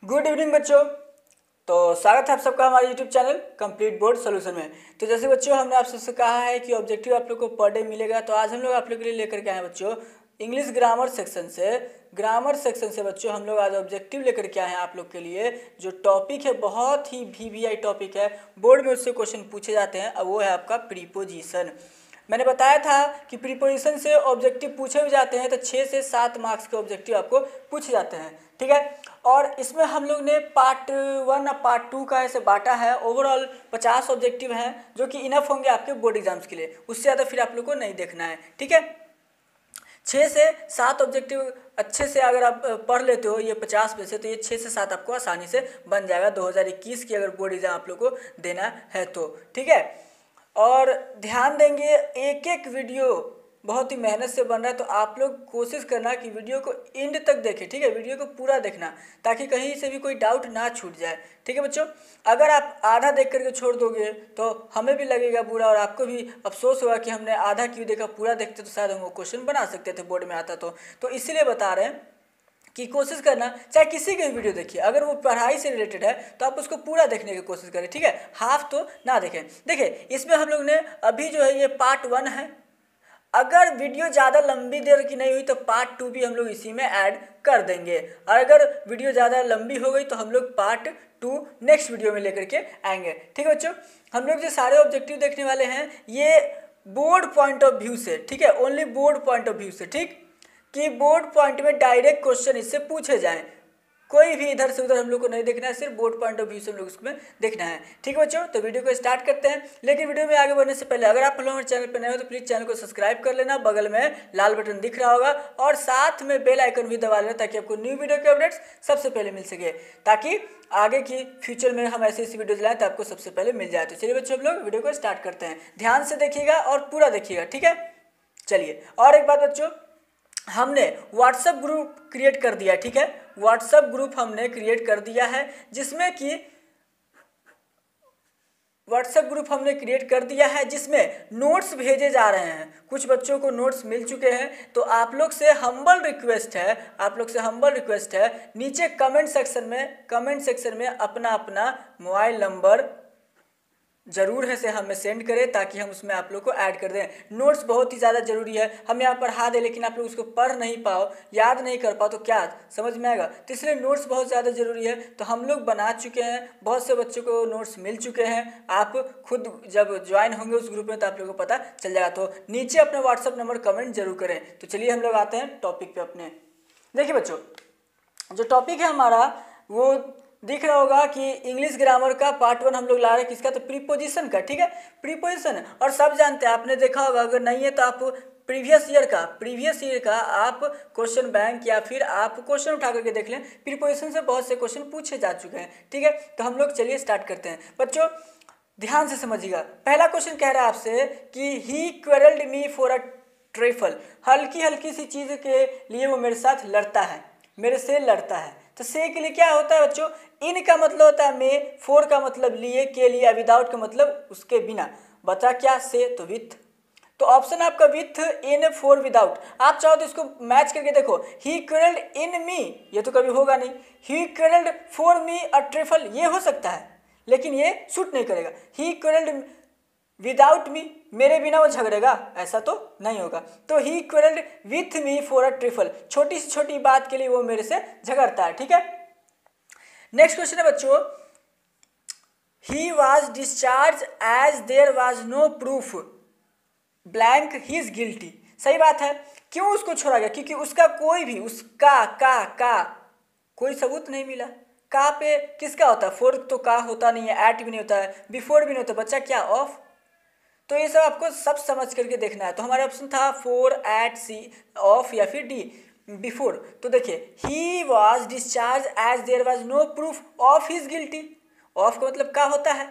Good evening बच्चों। तो स्वागत है आप सबका हमारे YouTube channel complete board solution में। तो जैसे बच्चों हमने आप सबसे कहा है कि ऑब्जेक्टिव आप लोग को पर डे मिलेगा, तो आज हम लोग आप लोग के लिए लेकर के आए हैं बच्चों इंग्लिश ग्रामर सेक्शन से बच्चों हम लोग आज ऑब्जेक्टिव लेकर के आए हैं आप लोग के लिए। जो टॉपिक है बहुत ही वीवीआई टॉपिक है, बोर्ड में उससे क्वेश्चन पूछे जाते हैं। अब वो है आपका प्रीपोजिशन। मैंने बताया था कि प्रीपोजिशन से ऑब्जेक्टिव पूछे भी जाते हैं, तो 6 से 7 मार्क्स के ऑब्जेक्टिव आपको पूछे जाते हैं, ठीक है। और इसमें हम लोग ने पार्ट 1 और पार्ट 2 का ऐसे बांटा है। ओवरऑल 50 ऑब्जेक्टिव हैं जो कि इनफ होंगे आपके बोर्ड एग्जाम्स के लिए, उससे ज़्यादा फिर आप लोग को नहीं देखना है, ठीक है। 6 से 7 ऑब्जेक्टिव अच्छे से अगर आप पढ़ लेते हो ये 50 में से, तो ये 6 से 7 आपको आसानी से बन जाएगा 2021 की अगर बोर्ड एग्जाम आप लोग को देना है तो, ठीक है। और ध्यान देंगे, एक एक वीडियो बहुत ही मेहनत से बन रहा है, तो आप लोग कोशिश करना कि वीडियो को एंड तक देखें, ठीक है। वीडियो को पूरा देखना ताकि कहीं से भी कोई डाउट ना छूट जाए, ठीक है बच्चों। अगर आप आधा देख करके छोड़ दोगे तो हमें भी लगेगा बुरा और आपको भी अफसोस होगा कि हमने आधा क्यों देखा, पूरा देखते तो शायद हम वो क्वेश्चन बना सकते थे बोर्ड में आता तो इसीलिए बता रहे हैं कि कोशिश करना, चाहे किसी की वीडियो देखिए, अगर वो पढ़ाई से रिलेटेड है तो आप उसको पूरा देखने की कोशिश करें, ठीक है। हाफ तो ना देखें। देखिए इसमें हम लोग ने अभी जो है ये पार्ट 1 है। अगर वीडियो ज़्यादा लंबी देर की नहीं हुई तो पार्ट 2 भी हम लोग इसी में ऐड कर देंगे, और अगर वीडियो ज़्यादा लंबी हो गई तो हम लोग पार्ट 2 नेक्स्ट वीडियो में लेकर के आएंगे, ठीक है बच्चों। हम लोग जो सारे ऑब्जेक्टिव देखने वाले हैं ये बोर्ड पॉइंट ऑफ व्यू से, ठीक है, only board point of view से, ठीक, कि बोर्ड पॉइंट में डायरेक्ट क्वेश्चन इससे पूछे जाएं। कोई भी इधर से उधर हम लोग को नहीं देखना है, सिर्फ बोर्ड पॉइंट ऑफ व्यू से हम लोग उसमें देखना है, ठीक है बच्चों। तो वीडियो को स्टार्ट करते हैं, लेकिन वीडियो में आगे बढ़ने से पहले अगर आप हमारे चैनल पर नए हो तो प्लीज़ चैनल को सब्सक्राइब कर लेना, बगल में लाल बटन दिख रहा होगा और साथ में बेल आइकन भी दबा लेना ताकि आपको न्यू वीडियो के अपडेट्स सबसे पहले मिल सके, ताकि आगे की फ्यूचर में हम ऐसी वीडियोज लाएं तो आपको सबसे पहले मिल जाए। तो चलिए बच्चों हम लोग वीडियो को स्टार्ट करते हैं। ध्यान से देखिएगा और पूरा देखिएगा, ठीक है। चलिए, और एक बात बच्चों, हमने व्हाट्सएप ग्रुप क्रिएट कर दिया है, ठीक है। व्हाट्सएप ग्रुप हमने क्रिएट कर दिया है जिसमें नोट्स भेजे जा रहे हैं। कुछ बच्चों को नोट्स मिल चुके हैं, तो आप लोग से हम्बल रिक्वेस्ट है नीचे कमेंट सेक्शन में अपना मोबाइल नंबर ज़रूर है से हमें सेंड करें ताकि हम उसमें आप लोग को ऐड कर दें। नोट्स बहुत ही ज़्यादा ज़रूरी है। हम यहाँ पढ़ा दें लेकिन आप लोग उसको पढ़ नहीं पाओ, याद नहीं कर पाओ तो क्या समझ में आएगा। तो इसलिए नोट्स बहुत ज़्यादा ज़रूरी है। तो हम लोग बना चुके हैं, बहुत से बच्चों को नोट्स मिल चुके हैं। आप खुद जब ज्वाइन होंगे उस ग्रुप में तो आप लोगों को पता चल जाएगा। तो नीचे अपना व्हाट्सअप नंबर कमेंट जरूर करें। तो चलिए हम लोग आते हैं टॉपिक पर अपने। देखिए बच्चों, जो टॉपिक है हमारा वो दिख रहा होगा कि इंग्लिश ग्रामर का पार्ट 1 हम लोग ला रहे हैं, किसका, तो प्रीपोजिशन का, ठीक है। प्रीपोजिशन, और सब जानते हैं, आपने देखा होगा, अगर नहीं है तो आप प्रीवियस ईयर का आप क्वेश्चन बैंक या फिर आप क्वेश्चन उठा करके देख लें। प्रीपोजिशन से बहुत से क्वेश्चन पूछे जा चुके हैं, ठीक है। तो हम लोग चलिए स्टार्ट करते हैं बच्चों, ध्यान से समझिएगा। पहला क्वेश्चन कह रहा है आपसे कि ही क्वेरल्ड मी फॉर अ ट्रेफल, हल्की सी चीज़ के लिए वो मेरे साथ लड़ता है, मेरे से लड़ता है। तो से के लिए क्या होता है बच्चों, इन का मतलब होता है में, फोर का मतलब लिए, के लिए, विदाउट का मतलब उसके बिना, बचा क्या, से तो विथ। तो ऑप्शन आपका विथ, इन, फोर, विदाउट। आप चाहो तो इसको मैच करके देखो, ही क्वेरल्ड इन मी, ये तो कभी होगा नहीं। ही क्वेरल्ड फॉर मी अ ट्रिफल, ये हो सकता है लेकिन ये सूट नहीं करेगा। ही क्वेरल्ड विदाउट मी, मेरे बिना वो झगड़ेगा, ऐसा तो नहीं होगा। तो he quarrelled with me for a trifle, छोटी से छोटी बात के लिए वो मेरे से झगड़ता है, ठीक है। नेक्स्ट क्वेश्चन है बच्चों, he was discharge as there was no proof blank he is guilty. सही बात है। क्यों उसको छोड़ा गया, क्योंकि उसका कोई भी, उसका का कोई सबूत नहीं मिला। का पे किसका होता है, फोर तो का होता नहीं है, एट भी नहीं होता है, बिफोर भी नहीं होता, बच्चा क्या, ऑफ। तो ये सब आपको सब समझ करके देखना है। तो हमारा ऑप्शन था फोर, एट, सी, ऑफ या फिर डी, बिफोर। तो देखिए, he was discharge as there was no proof of his guilty. Of का मतलब क्या होता है,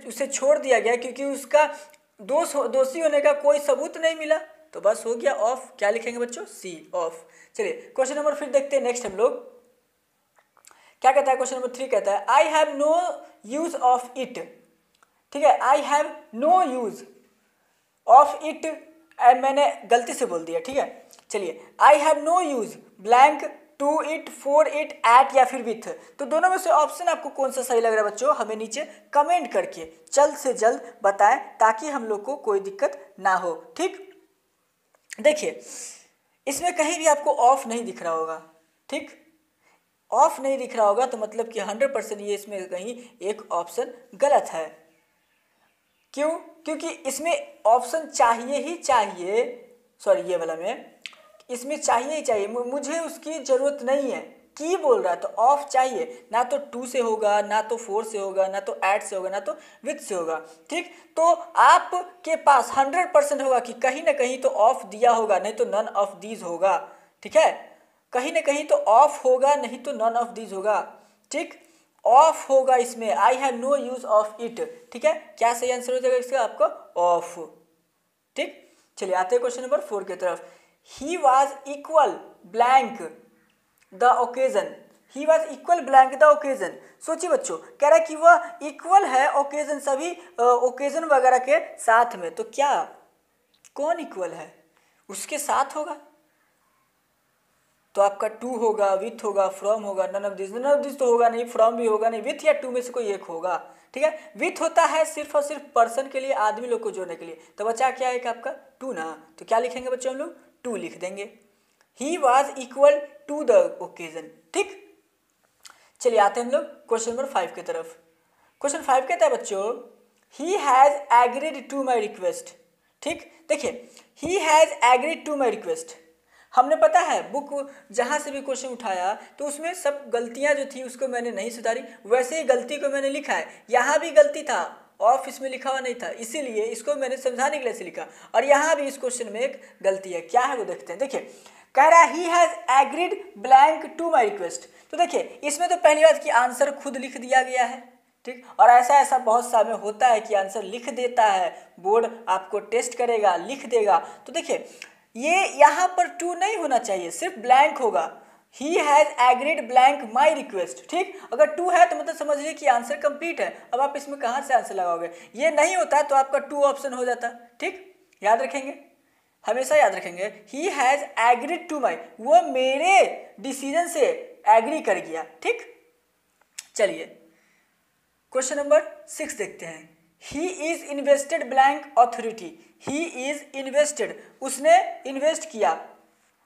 उसे छोड़ दिया गया क्योंकि उसका दोषी होने का कोई सबूत नहीं मिला, तो बस हो गया ऑफ। क्या लिखेंगे बच्चों, सी, ऑफ। चलिए क्वेश्चन नंबर फिर देखते हैं नेक्स्ट हम लोग क्या कहता है। क्वेश्चन नंबर 3 कहता है, I have no use of it, ठीक है। I have no use of it, मैंने गलती से बोल दिया, ठीक है। चलिए, I have no use blank to it, for it, at या फिर विथ। तो दोनों में से ऑप्शन आपको कौन सा सही लग रहा है बच्चों, हमें नीचे कमेंट करके जल्द से जल्द बताएं ताकि हम लोग को कोई दिक्कत ना हो। ठीक, देखिए इसमें कहीं भी आपको ऑफ नहीं दिख रहा होगा। ठीक, ऑफ नहीं दिख रहा होगा तो मतलब कि 100% ये इसमें कहीं एक ऑप्शन गलत है। क्यों? क्योंकि इसमें ऑप्शन चाहिए ही चाहिए, सॉरी ये वाला में इसमें चाहिए ही चाहिए, मुझे उसकी ज़रूरत नहीं है। की बोल रहा है तो ऑफ चाहिए, ना तो टू से होगा, ना तो फोर से होगा, ना तो एट से होगा, ना तो विथ से होगा। ठीक, तो आपके पास 100% होगा कि कहीं ना कहीं तो ऑफ दिया होगा, नहीं तो नन ऑफ दीज होगा। ठीक है, कहीं ना कहीं तो ऑफ होगा, नहीं तो नन ऑफ दीज होगा। ठीक, ऑफ होगा इसमें, I have no use of it. ठीक है, क्या सही आंसर हो जाएगा इसका आपका, ऑफ। ठीक, चलिए आते हैं क्वेश्चन नंबर 4 की तरफ। ही was equal blank the occasion, he was equal blank the occasion. सोचिए बच्चों, कह रहा है कि वह इक्वल है ओकेजन, सभी ओकेजन वगैरह के साथ में। तो क्या कौन इक्वल है, उसके साथ होगा तो आपका टू होगा, विथ होगा, फ्रॉम होगा, नन ऑफ दिस तो होगा नहीं, फ्रॉम भी होगा नहीं, विथ या टू में से कोई एक होगा। ठीक है, विथ होता है सिर्फ और सिर्फ पर्सन के लिए, आदमी लोग को जोड़ने के लिए। तो बचा क्या है आपका, टू ना। तो क्या लिखेंगे बच्चों हम लोग, टू लिख देंगे। He was equal to the occasion. ठीक, चलिए आते हैं हम लोग क्वेश्चन नंबर 5 की तरफ। क्वेश्चन 5 कहता है बच्चों, he has agreed to my request. ठीक, देखिए he has agreed to my request, हमने पता है बुक जहाँ से भी क्वेश्चन उठाया तो उसमें सब गलतियाँ जो थी उसको मैंने नहीं सुधारी, वैसे ही गलती को मैंने लिखा है। यहाँ भी गलती था, ऑफ इसमें लिखा हुआ नहीं था, इसीलिए इसको मैंने समझाने के लिए से लिखा। और यहाँ भी इस क्वेश्चन में एक गलती है, क्या है वो देखते हैं। देखिए कह रहा है he has agreed blank to my request. तो देखिए इसमें तो पहली बात कि आंसर खुद लिख दिया गया है। ठीक, और ऐसा बहुत सा में होता है कि आंसर लिख देता है, बोर्ड आपको टेस्ट करेगा, लिख देगा। तो देखिए ये यहाँ पर टू नहीं होना चाहिए, सिर्फ ब्लैंक होगा। ही has agreed blank my request. ठीक, अगर टू है तो मतलब समझ लीजिए कि आंसर कंप्लीट है। अब आप इसमें कहाँ से आंसर लगाओगे, ये नहीं होता तो आपका टू ऑप्शन हो जाता। ठीक, याद रखेंगे, हमेशा याद रखेंगे। He has agreed to my, वो मेरे डिसीजन से एग्री कर गया। ठीक, चलिए क्वेश्चन नंबर 6 देखते हैं। He is invested blank authority, he is invested, उसने इन्वेस्ट किया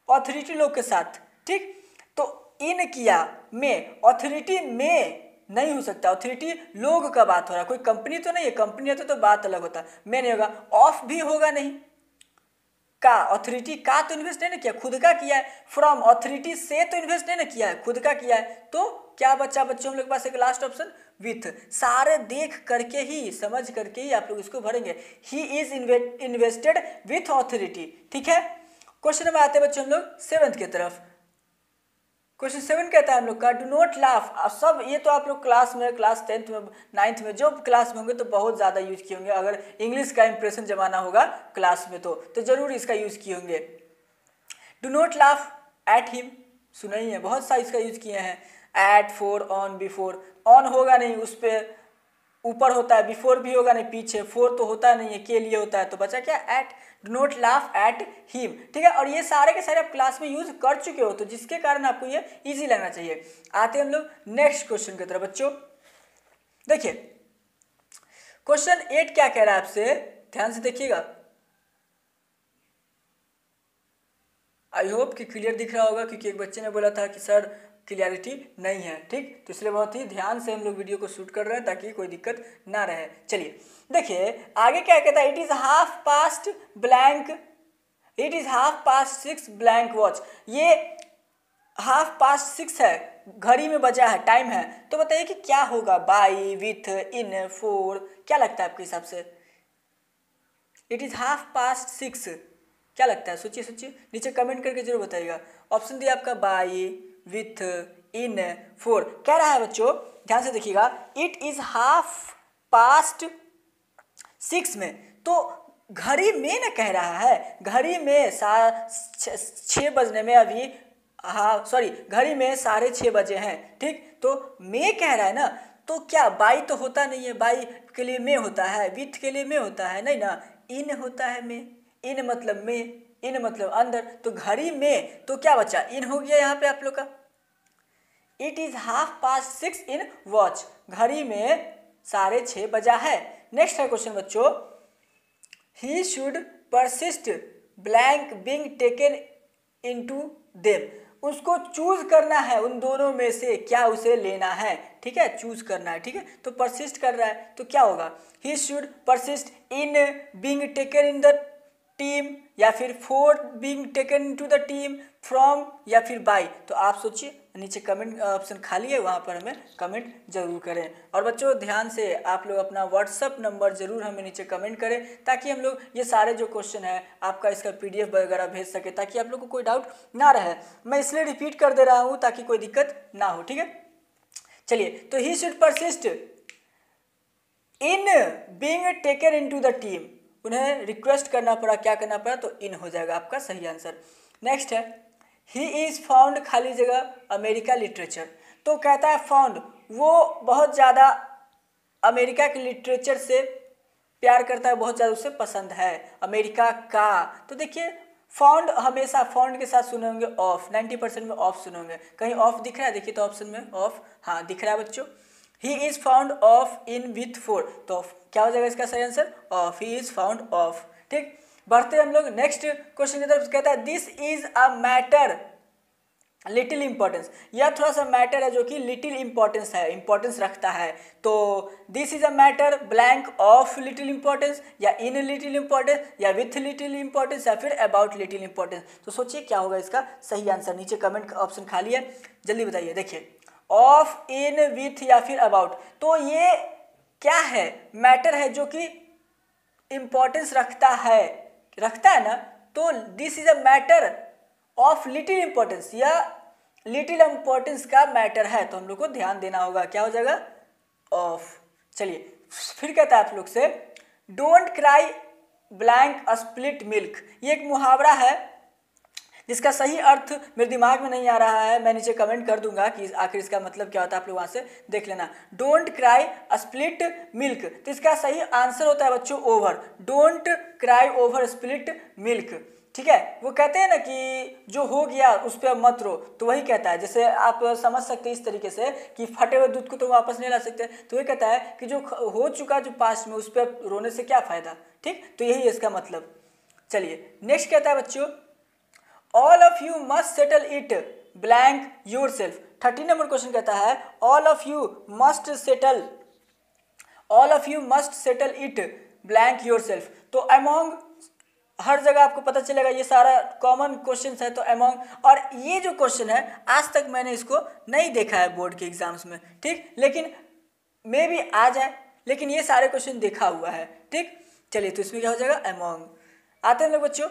ऑथोरिटी लोग के साथ। ठीक, तो इन किया में, ऑथोरिटी में नहीं हो सकता, ऑथोरिटी लोग का बात हो रहा है, कोई कंपनी तो नहीं है, कंपनी है तो बात अलग होता, में नहीं होगा। ऑफ भी होगा नहीं, का, ऑथोरिटी का तो इन्वेस्ट नहीं ना किया, खुद का किया है। फ्रॉम, ऑथोरिटी से तो इन्वेस्ट नहीं ना किया है, खुद का किया है। तो क्या बच्चा बच्चों हम लोग के पास एक लास्ट ऑप्शन, विथ। सारे देख करके ही, समझ करके ही आप लोग इसको भरेंगे। He is invested with authority. ठीक है, क्वेश्चन नंबर आते हैं बच्चों हम लोग 7th की तरफ। क्वेश्चन 7 कहता है हम लोग का, डू नॉट लाफ। सब ये तो आप लोग क्लास में, क्लास 10th में, 9th में, जो क्लास में होंगे तो बहुत ज़्यादा यूज किए होंगे। अगर इंग्लिश का इंप्रेशन जमाना होगा क्लास में तो जरूर इसका यूज किए होंगे। Do not laugh at him, सुना ही है, बहुत सा इसका यूज किए हैं। At, for, on, before. On होगा नहीं, उस पर ऊपर होता है, बिफोर भी होगा नहीं पीछे, फोर तो होता नहीं है, के लिए होता है, तो बचा क्या, at. Do not laugh at him. ठीक है, और ये सारे के सारे आप क्लास में यूज कर चुके हो, तो जिसके कारण आपको ये इजी लगना चाहिए। आते हैं हम लोग नेक्स्ट क्वेश्चन की तरफ बच्चों। देखिए क्वेश्चन 8 क्या कह रहा है आपसे, ध्यान से देखिएगा। आई होप कि क्लियर दिख रहा होगा, क्योंकि एक बच्चे ने बोला था कि सर क्लियरिटी नहीं है। ठीक, तो इसलिए बहुत ही ध्यान से हम लोग वीडियो को शूट कर रहे हैं ताकि कोई दिक्कत ना रहे। चलिए देखिए आगे क्या कहता है, it is half past blank, it is half past 6 blank watch. ये हाफ पास्ट 6 है, घड़ी में बजा है, टाइम है। तो बताइए कि क्या होगा, बाई, विथ, इन, फोर, क्या लगता है आपके हिसाब से। इट इज हाफ पास्ट 6, क्या लगता है, सोचिए सोचिए, नीचे कमेंट करके जरूर बताइएगा। ऑप्शन दिया आपका बाई, विथ, इन, फोर। कह रहा है बच्चों ध्यान से देखिएगा, इट इज हाफ पास्ट 6 में, तो घड़ी में ना कह रहा है, घड़ी में 6 बजने में अभी, हाँ सॉरी, घड़ी में 6:30 बजे हैं। ठीक, तो में कह रहा है ना, तो क्या बाई तो होता नहीं है, बाई के लिए में होता है, विथ के लिए में होता है नहीं ना, इन होता है में, इन मतलब में, इन मतलब अंदर, तो घड़ी में तो क्या बचा, इन हो गया यहाँ पे आप लोग का। इट इज 6:30 इन वॉच, घड़ी में 6:30 बजा है। नेक्स्ट है क्वेश्चन बच्चों, he should persist blank being taken into them, उसको चूज करना है उन दोनों में से क्या उसे लेना है, ठीक है, चूज करना है, ठीक है। तो परसिस्ट कर रहा है तो क्या होगा, he should persist in being taken in the team, या फिर for being taken into the team, from, या फिर बाय। तो आप सोचिए, नीचे कमेंट ऑप्शन खाली है, वहाँ पर हमें कमेंट जरूर करें। और बच्चों ध्यान से आप लोग अपना व्हाट्सअप नंबर जरूर हमें नीचे कमेंट करें, ताकि हम लोग ये सारे जो क्वेश्चन है आपका इसका PDF वगैरह भेज सके, ताकि आप लोग को कोई डाउट ना रहे। मैं इसलिए रिपीट कर दे रहा हूँ ताकि कोई दिक्कत ना हो, ठीक है। चलिए, तो he should persist in being taken into the team, उन्हें रिक्वेस्ट करना पड़ा, क्या करना पड़ा, तो इन हो जाएगा आपका सही आंसर। नेक्स्ट है, ही इज फाउंड खाली जगह अमेरिका लिटरेचर, तो कहता है फाउंड, वो बहुत ज़्यादा अमेरिका के लिटरेचर से प्यार करता है, बहुत ज़्यादा उसे पसंद है अमेरिका का। तो देखिए फाउंड, हमेशा फाउंड के साथ सुने होंगे ऑफ, 90% में ऑफ सुने होंगे। कहीं ऑफ दिख रहा है, देखिए तो ऑप्शन में ऑफ, हाँ दिख रहा है बच्चों। He is found of in with 4, तो क्या हो जाएगा इसका सही answer, of, he is found of, ठीक। बढ़ते हम लोग नेक्स्ट क्वेश्चन की तरफ। कहता है this is a matter little importance, यह थोड़ा सा मैटर है जो कि लिटिल इंपॉर्टेंस है, इंपॉर्टेंस रखता है। तो this is a matter blank of little importance, या इन लिटिल इंपॉर्टेंस, या विथ लिटिल इंपॉर्टेंस, या फिर अबाउट लिटिल इंपॉर्टेंस। तो सोचिए क्या होगा इसका सही आंसर, नीचे कमेंट ऑप्शन खाली है, जल्दी बताइए। देखिए ऑफ, इन, विथ, या फिर अबाउट, तो ये क्या है, मैटर है जो कि इंपॉर्टेंस रखता है ना। तो this is a matter of little importance, या लिटिल इंपॉर्टेंस का मैटर है, तो हम लोग को ध्यान देना होगा, क्या हो जाएगा, ऑफ। चलिए फिर कहता है आप लोग से, don't cry blank a split milk, ये एक मुहावरा है जिसका सही अर्थ मेरे दिमाग में नहीं आ रहा है, मैं नीचे कमेंट कर दूंगा कि आखिर इसका मतलब क्या होता है, आप लोग वहाँ से देख लेना। Don't cry a split milk, तो इसका सही आंसर होता है बच्चों over, don't cry over split milk, ठीक है। वो कहते हैं ना कि जो हो गया उस पर मत रो, तो वही कहता है, जैसे आप समझ सकते हैं इस तरीके से कि फटे हुए दूध को तो वापस नहीं ला सकते, तो वही कहता है कि जो हो चुका जो पास्ट में, उस पर रोने से क्या फ़ायदा, ठीक। तो यही है इसका मतलब। चलिए नेक्स्ट कहता है बच्चों, all of you must settle it blank your self. 13 number question कहता है all of you must settle it blank your self. तो अमोंग, हर जगह आपको पता चलेगा ये सारा कॉमन क्वेश्चन है, तो अमोंग, और ये जो क्वेश्चन है आज तक मैंने इसको नहीं देखा है बोर्ड के एग्जाम्स में, ठीक, लेकिन मे भी आ जाए, लेकिन ये सारे क्वेश्चन देखा हुआ है, ठीक। चलिए तो इसमें क्या हो जाएगा, अमोंग। आते हैं लोग बच्चों,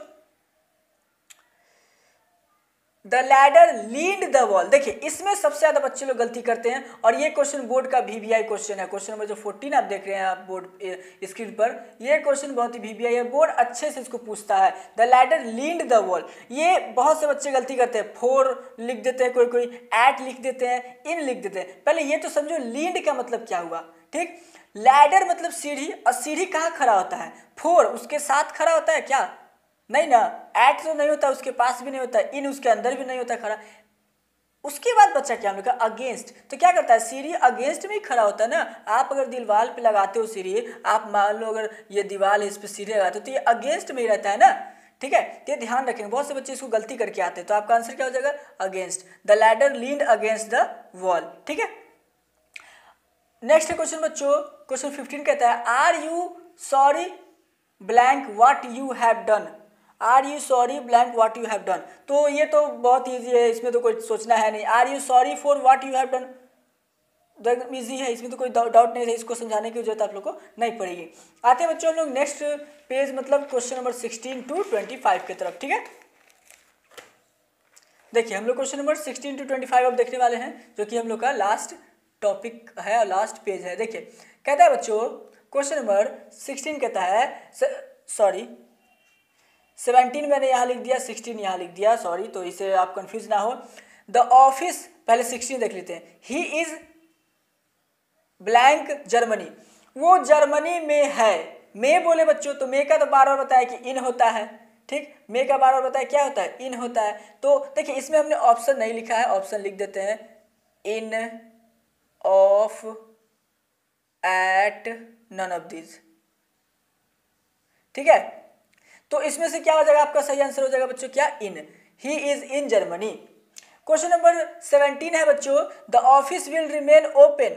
the ladder lead the wall. देखिए इसमें सबसे ज्यादा बच्चे लोग गलती करते हैं, और ये क्वेश्चन बोर्ड का VVI क्वेश्चन है, क्वेश्चन नंबर जो 14 आप देख रहे हैं आप बोर्ड स्क्रीन पर, ये क्वेश्चन बहुत ही VVI है, बोर्ड अच्छे से इसको पूछता है। The ladder lead the wall, ये बहुत से बच्चे गलती करते हैं, 4 लिख देते हैं, कोई एट लिख देते हैं, इन लिख देते हैं। पहले ये तो समझो लीड का मतलब क्या हुआ, ठीक। लैडर मतलब सीढ़ी, और सीढ़ी कहाँ खड़ा होता है, 4 उसके साथ खड़ा होता है क्या, नहीं ना, एट तो नहीं होता, उसके पास भी नहीं होता, इन उसके अंदर भी नहीं होता खड़ा। उसके बाद बच्चा क्या हमने कहा, अगेंस्ट, तो क्या करता है, सीढ़ी अगेंस्ट में ही खड़ा होता है ना। आप अगर दीवार पे लगाते हो सीढ़ी, आप मान लो अगर ये दीवार है इस पर सीढ़ी लगाते हो, तो ये अगेंस्ट में ही रहता है ना, ठीक है। तो ये ध्यान रखेंगे, बहुत से बच्चे इसको गलती करके आते हैं, तो आपका आंसर क्या हो जाएगा, against. The ladder leaned against the wall, ठीक है। नेक्स्ट क्वेश्चन बच्चों, क्वेश्चन 15 कहता है are you sorry blank what you have done, are you sorry blank what you have done. तो ये तो बहुत ईजी है, इसमें तो कोई सोचना है नहीं, are you sorry for what you have done, एकदम ईजी है, इसमें तो कोई डाउट नहीं है, इसको समझाने की जरूरत आप लोग को नहीं पड़ेगी। आते हैं बच्चों हम लोग नेक्स्ट पेज, मतलब क्वेश्चन नंबर 16 to 25 की तरफ, ठीक है। देखिए हम लोग क्वेश्चन नंबर 16 to 25 अब देखने वाले हैं, जो कि हम लोग का लास्ट टॉपिक है और लास्ट पेज है। देखिए कहता है बच्चों, क्वेश्चन नंबर 16 कहता है, सॉरी 17 मैंने यहाँ लिख दिया, 16 यहाँ लिख दिया, सॉरी, तो इसे आप कंफ्यूज ना हो। द ऑफिस, पहले 16 देख लेते हैं। ही इज ब्लैंक जर्मनी, वो जर्मनी में है। मे बोले बच्चों, तो मे का तो बार बार बताया कि इन होता है, ठीक, मे का बार बार बताया क्या होता है, इन होता है। तो देखिए इसमें हमने ऑप्शन नहीं लिखा है, ऑप्शन लिख देते हैं, in, of, at, none of these. ठीक है, तो इसमें से क्या हो जाएगा, आपका सही आंसर हो जाएगा बच्चों क्या, in. He is in Germany. Question number 17 है बच्चों, the office will remain open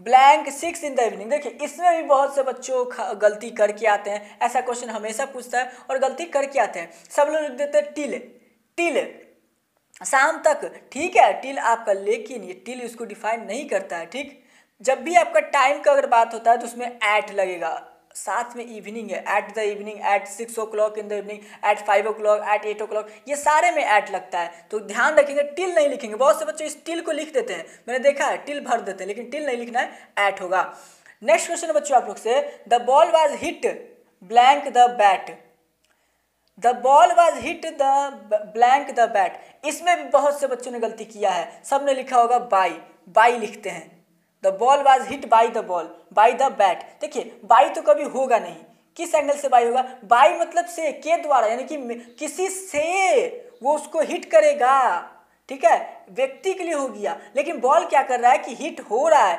blank 6 in the evening. देखिए इसमें भी बहुत से बच्चों गलती करके आते हैं, ऐसा क्वेश्चन हमेशा पूछता है और गलती करके आते हैं। सब लोग लिख देते हैं टिल, टिल शाम तक, ठीक है टिल आपका, लेकिन ये टिल उसको डिफाइन नहीं करता है। ठीक, जब भी आपका टाइम का अगर बात होता है तो उसमें एट लगेगा, साथ में इवनिंग है, at the evening, at 6 o'clock in the evening, at 5 o'clock, at 8 o'clock, ये सारे में एट लगता है। तो ध्यान रखेंगे, टिल नहीं लिखेंगे। बहुत से बच्चे इस टिल को लिख देते हैं, मैंने देखा है टिल भर देते हैं, लेकिन टिल नहीं लिखना है, एट होगा। नेक्स्ट क्वेश्चन है बच्चों आप लोग से, the ball was hit blank the bat, the ball was hit the blank the bat. इसमें भी बहुत से बच्चों ने गलती किया है, सब ने लिखा होगा बाई, बाई लिखते हैं। The ball was hit by the ball, by the bat. देखिए बाई तो कभी होगा नहीं, किस एंगल से बाई होगा, बाई मतलब से, के द्वारा, यानी कि किसी से वो उसको हिट करेगा। ठीक है, व्यक्ति के लिए हो गया, लेकिन बॉल क्या कर रहा है कि हिट हो रहा है,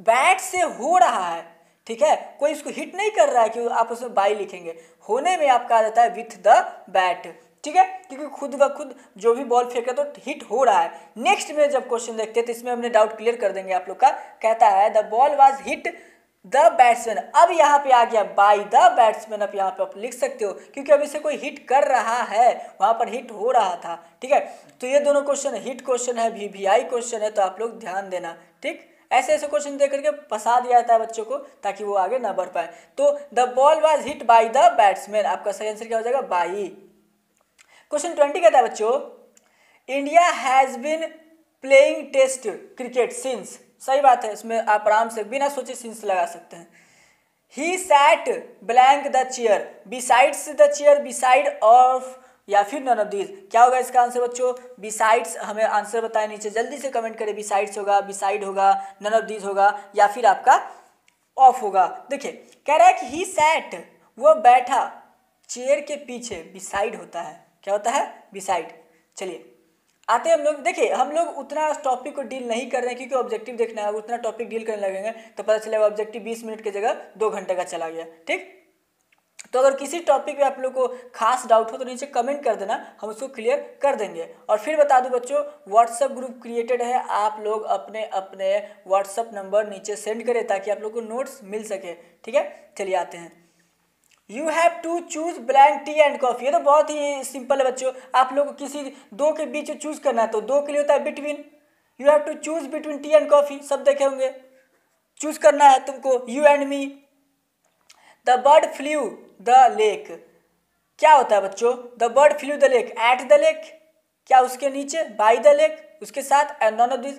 बैट से हो रहा है। ठीक है, कोई इसको हिट नहीं कर रहा है कि आप उसमें बाई लिखेंगे, होने में आपका आ जाता है विथ द बैट। ठीक है, क्योंकि खुद ब खुद जो भी बॉल फेंका तो हिट हो रहा है। नेक्स्ट में जब क्वेश्चन देखते हैं तो इसमें हमने डाउट क्लियर कर देंगे आप लोग का। कहता है the ball was hit the batsman, अब यहाँ पे आ गया बाय द बैट्समैन, अब यहाँ पे आप लिख सकते हो क्योंकि अभी से कोई हिट कर रहा है, वहां पर हिट हो रहा था। ठीक है, तो ये दोनों क्वेश्चन हिट क्वेश्चन है, VVI क्वेश्चन है, तो आप लोग ध्यान देना। ठीक, ऐसे ऐसे क्वेश्चन दे करके फंसा दिया जाता है बच्चों को ताकि वो आगे ना बढ़ पाए। तो the ball was hit by the batsman, आपका सही आंसर क्या हो जाएगा, बाई। क्वेश्चन 20 कहता है बच्चों, India has been playing test cricket since, सही बात है, इसमें आप आराम से बिना सोचे सिंस लगा सकते हैं। He sat blank the chair, besides the chair, beside of, या फिर नन ऑफ दीज। क्या होगा इसका आंसर बच्चों, बिसाइड्स, हमें आंसर बताएं नीचे जल्दी से कमेंट करें। बिसाइड्स होगा, बिसाइड होगा, नन ऑफ दीज होगा, या फिर आपका ऑफ होगा। देखिए कह रहा है कि ही सैट, वो बैठा, चेयर के पीछे, बिसाइड होता है, क्या होता है, बिसाइड। चलिए आते हैं हम लोग, देखिए हम लोग उतना टॉपिक को डील नहीं कर रहे हैं क्योंकि ऑब्जेक्टिव देखना है, उतना टॉपिक डील करने लगेंगे तो पता चलेगा ऑब्जेक्टिव 20 मिनट की जगह 2 घंटे का चला गया। ठीक, तो अगर किसी टॉपिक पे आप लोग को खास डाउट हो तो नीचे कमेंट कर देना, हम उसको क्लियर कर देंगे। और फिर बता दूं बच्चों, व्हाट्सएप ग्रुप क्रिएटेड है, आप लोग अपने अपने व्हाट्सएप नंबर नीचे सेंड करें ताकि आप लोग को नोट्स मिल सके। ठीक है, चलिए आते हैं। You have to choose blank tea and coffee, ये तो बहुत ही सिंपल है बच्चों, आप लोग को किसी दो के बीच चूज करना है तो दो के लिए होता है between, you have to choose between tea and coffee, सब देखे होंगे, चूज करना है तुमको, you and me. The bird flew the lake, क्या होता है बच्चों, the bird flew the lake, at the lake, क्या उसके नीचे, बाय द लेक, उसके साथ, and none of this,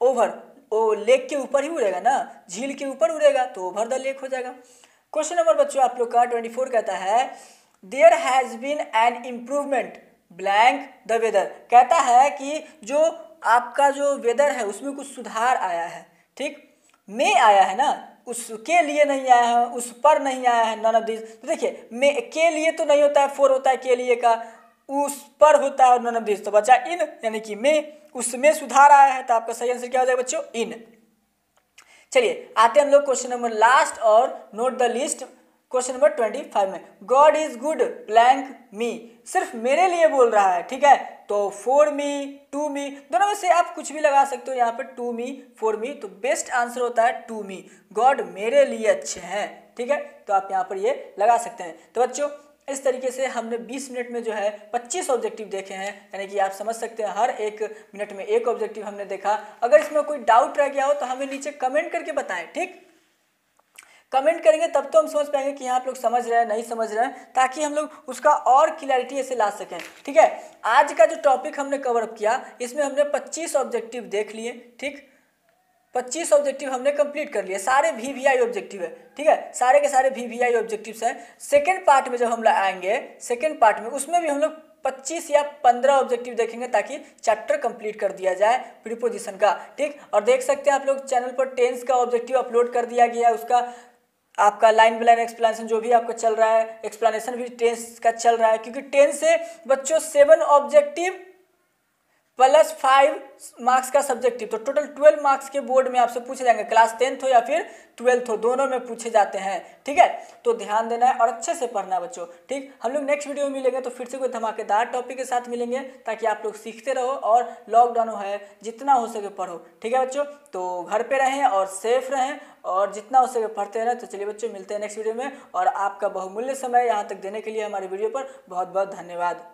over, ओ लेक के ऊपर ही उड़ेगा ना, झील के ऊपर उड़ेगा तो ओवर द लेक हो जाएगा। क्वेश्चन नंबर बच्चों आप लोग का 24 कहता है, there has been an improvement blank the weather, कहता है कि जो आपका जो वेदर है उसमें कुछ सुधार आया है। ठीक, में आया है ना, उसके लिए नहीं आया है, उस पर नहीं आया है, नन ऑफ दिस। तो देखिए में के लिए तो नहीं होता है, फोर होता है के लिए का, उस पर होता है और नन ऑफ दिस, तो बचा इन, यानी कि में, उसमें सुधार आया है, तो आपका सही आंसर क्या हो जाएगा बच्चों, इन। चलिए आते हैं हम लोग क्वेश्चन नंबर लास्ट और note the list, question number 25 में, गॉड इज गुड ब्लैंक मी, सिर्फ मेरे लिए बोल रहा है। ठीक है, तो फॉर मी, टू मी, दोनों में से आप कुछ भी लगा सकते हो, यहाँ पर टू मी, फॉर मी, तो बेस्ट आंसर होता है टू मी, गॉड मेरे लिए अच्छे हैं। ठीक है, तो आप यहाँ पर ये लगा सकते हैं। तो बच्चों इस तरीके से हमने 20 मिनट में जो है 25 ऑब्जेक्टिव देखे हैं, यानी कि आप समझ सकते हैं हर एक मिनट में एक ऑब्जेक्टिव हमने देखा। अगर इसमें कोई डाउट रह गया हो तो हमें नीचे कमेंट करके बताएं। ठीक, कमेंट करेंगे तब तो हम समझ पाएंगे कि यहाँ आप लोग समझ रहे हैं नहीं समझ रहे हैं, ताकि हम लोग उसका और क्लैरिटी ऐसे ला सकें। ठीक है, आज का जो टॉपिक हमने कवर अप किया इसमें हमने 25 ऑब्जेक्टिव देख लिए। ठीक, 25 ऑब्जेक्टिव हमने कंप्लीट कर लिए, सारे VVI ऑब्जेक्टिव है। ठीक है, सारे के सारे VVI ऑब्जेक्टिव्स हैं। सेकंड पार्ट में जब हम आएंगे, सेकंड पार्ट में उसमें भी हम लोग 25 या 15 ऑब्जेक्टिव देखेंगे ताकि चैप्टर कंप्लीट कर दिया जाए प्रीपोजिशन का। ठीक, और देख सकते हैं आप लोग चैनल पर टेंस का ऑब्जेक्टिव अपलोड कर दिया गया है, उसका आपका लाइन बाय लाइन एक्सप्लेनेशन जो भी आपका चल रहा है, एक्सप्लेनेशन भी टेंस का चल रहा है, क्योंकि टेंस से बच्चों 7 ऑब्जेक्टिव +5 मार्क्स का सब्जेक्टिव, तो टोटल 12 मार्क्स के बोर्ड में आपसे पूछे जाएंगे, क्लास 10th हो या फिर 12th हो, दोनों में पूछे जाते हैं। ठीक है, तो ध्यान देना है और अच्छे से पढ़ना है बच्चों। ठीक, हम लोग नेक्स्ट वीडियो में मिलेंगे तो फिर से कोई धमाकेदार टॉपिक के साथ मिलेंगे, ताकि आप लोग सीखते रहो और लॉकडाउन है जितना हो सके पढ़ो। ठीक है बच्चों, तो घर पे रहें और सेफ रहें और जितना हो सके पढ़ते रहें। तो चलिए बच्चों, मिलते हैं नेक्स्ट वीडियो में, और आपका बहुमूल्य समय यहाँ तक देने के लिए हमारे वीडियो पर बहुत बहुत धन्यवाद।